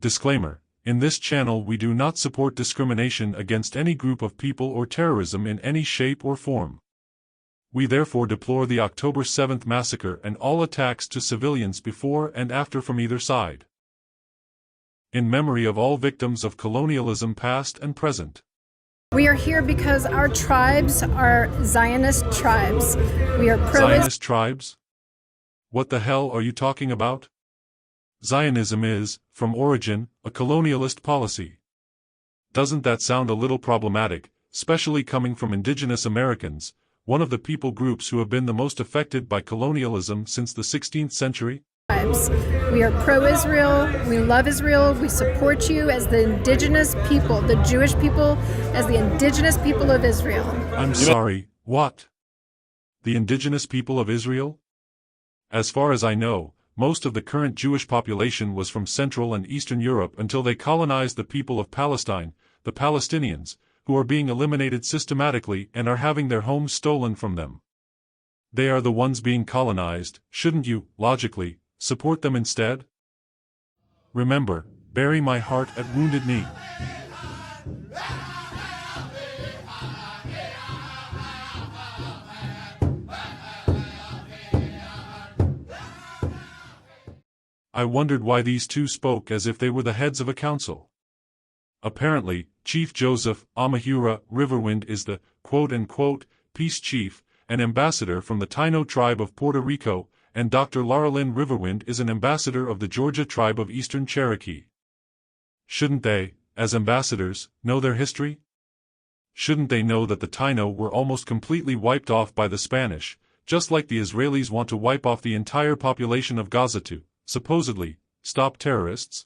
Disclaimer: in this channel we do not support discrimination against any group of people or terrorism in any shape or form. We therefore deplore the October 7th massacre and all attacks to civilians before and after from either side. In memory of all victims of colonialism past and present. We are here because our tribes are Zionist tribes. We are Zionist tribes? What the hell are you talking about? Zionism is, from origin, a colonialist policy. Doesn't that sound a little problematic, especially coming from indigenous Americans, one of the people groups who have been the most affected by colonialism since the 16th century? We are pro-Israel, we love Israel, we support you as the indigenous people, the Jewish people, as the indigenous people of Israel. I'm sorry, what? The indigenous people of Israel? As far as I know, most of the current Jewish population was from Central and Eastern Europe until they colonized the people of Palestine, the Palestinians, who are being eliminated systematically and are having their homes stolen from them. They are the ones being colonized. Shouldn't you, logically, support them instead? Remember, bury my heart at Wounded Knee. I wondered why these two spoke as if they were the heads of a council. Apparently, Chief Joseph Amahura Riverwind is the quote-unquote peace chief, an ambassador from the Taino tribe of Puerto Rico, and Dr. Laura Lynn Riverwind is an ambassador of the Georgia tribe of Eastern Cherokee. Shouldn't they, as ambassadors, know their history? Shouldn't they know that the Taino were almost completely wiped off by the Spanish, just like the Israelis want to wipe off the entire population of Gaza to, supposedly, stop terrorists?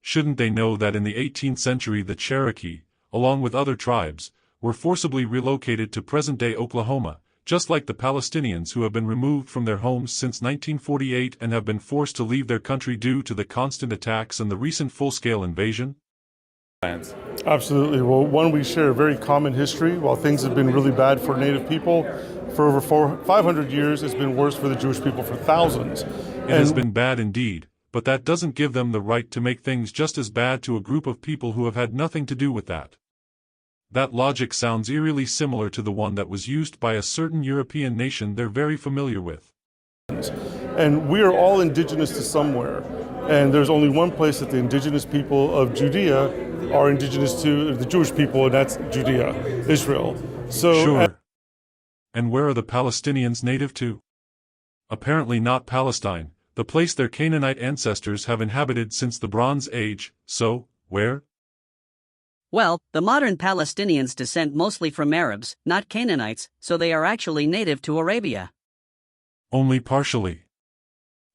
Shouldn't they know that in the 18th century the Cherokee, along with other tribes, were forcibly relocated to present-day Oklahoma, just like the Palestinians who have been removed from their homes since 1948 and have been forced to leave their country due to the constant attacks and the recent full-scale invasion? Absolutely. Well, one, we share a very common history. While things have been really bad for Native people, for over 500 years, it's been worse for the Jewish people for thousands. It has been bad indeed, but that doesn't give them the right to make things just as bad to a group of people who have had nothing to do with that. That logic sounds eerily similar to the one that was used by a certain European nation they're very familiar with. And we are all indigenous to somewhere. And there's only one place that the indigenous people of Judea are indigenous to, the Jewish people, and that's Judea, Israel. So, sure. And where are the Palestinians native to? Apparently not Palestine, the place their Canaanite ancestors have inhabited since the Bronze Age, so, where? Well, the modern Palestinians descend mostly from Arabs, not Canaanites, so they are actually native to Arabia. Only partially.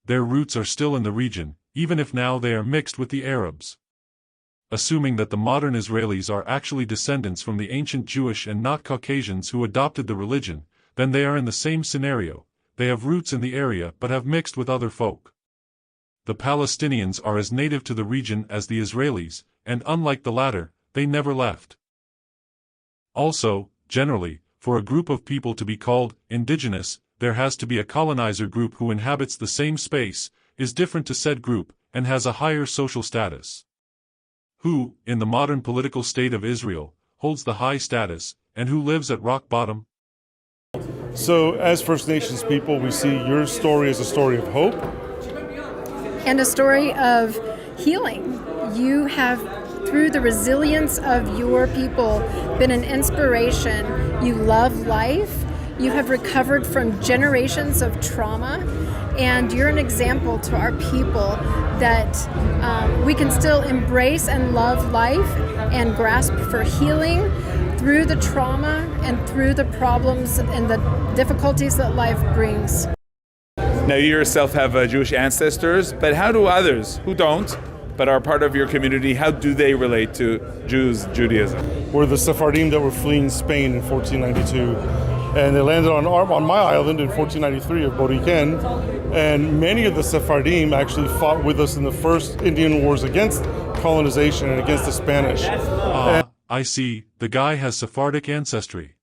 Their roots are still in the region, even if now they are mixed with the Arabs. Assuming that the modern Israelis are actually descendants from the ancient Jewish and not Caucasians who adopted the religion, then they are in the same scenario. They have roots in the area but have mixed with other folk. The Palestinians are as native to the region as the Israelis, and unlike the latter, they never left. Also, generally, for a group of people to be called indigenous, there has to be a colonizer group who inhabits the same space, is different to said group, and has a higher social status. Who, in the modern political state of Israel, holds the high status, and who lives at rock bottom? So, as First Nations people, we see your story as a story of hope. And a story of healing. You have, through the resilience of your people, been an inspiration. You love life. You have recovered from generations of trauma. And you're an example to our people that we can still embrace and love life and grasp for healing through the trauma and through the problems and the difficulties that life brings. Now you yourself have Jewish ancestors, but how do others who don't, but are part of your community, how do they relate to Jews, Judaism? We're the Sephardim that were fleeing Spain in 1492. And they landed on my island in 1493 of Boriken. And many of the Sephardim actually fought with us in the first Indian wars against colonization and against the Spanish. I see, the guy has Sephardic ancestry.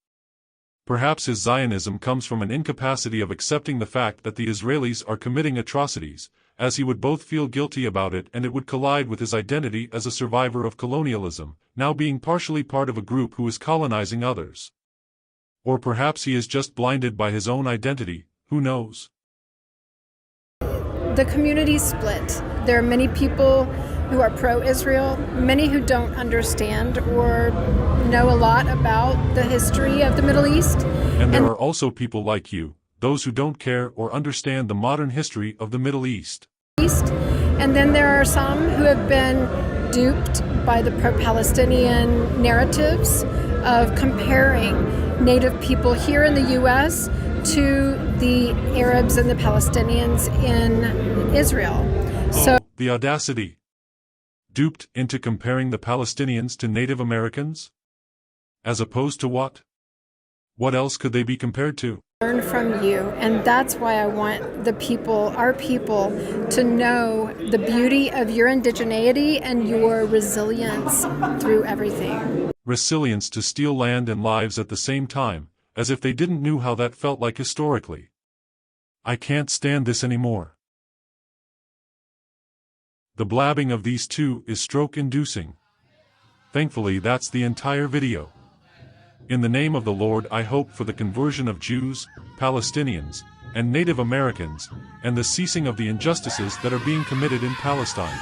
Perhaps his Zionism comes from an incapacity of accepting the fact that the Israelis are committing atrocities, as he would both feel guilty about it and it would collide with his identity as a survivor of colonialism, now being partially part of a group who is colonizing others. Or perhaps he is just blinded by his own identity, who knows? The community's split. There are many people who are pro-Israel, many who don't understand or know a lot about the history of the Middle East. And there are also people like you, those who don't care or understand the modern history of the Middle East. And then there are some who have been duped by the pro-Palestinian narratives of comparing Native people here in the U.S. to the Arabs and the Palestinians in Israel. So the audacity. Duped into comparing the Palestinians to Native Americans? As opposed to what? What else could they be compared to? Learn from you, and that's why I want the people, our people, to know the beauty of your indigeneity and your resilience through everything. Resilience to steal land and lives at the same time, as if they didn't know how that felt like historically. I can't stand this anymore. The blabbing of these two is stroke-inducing. Thankfully, that's the entire video. In the name of the Lord, I hope for the conversion of Jews, Palestinians, and Native Americans, and the ceasing of the injustices that are being committed in Palestine.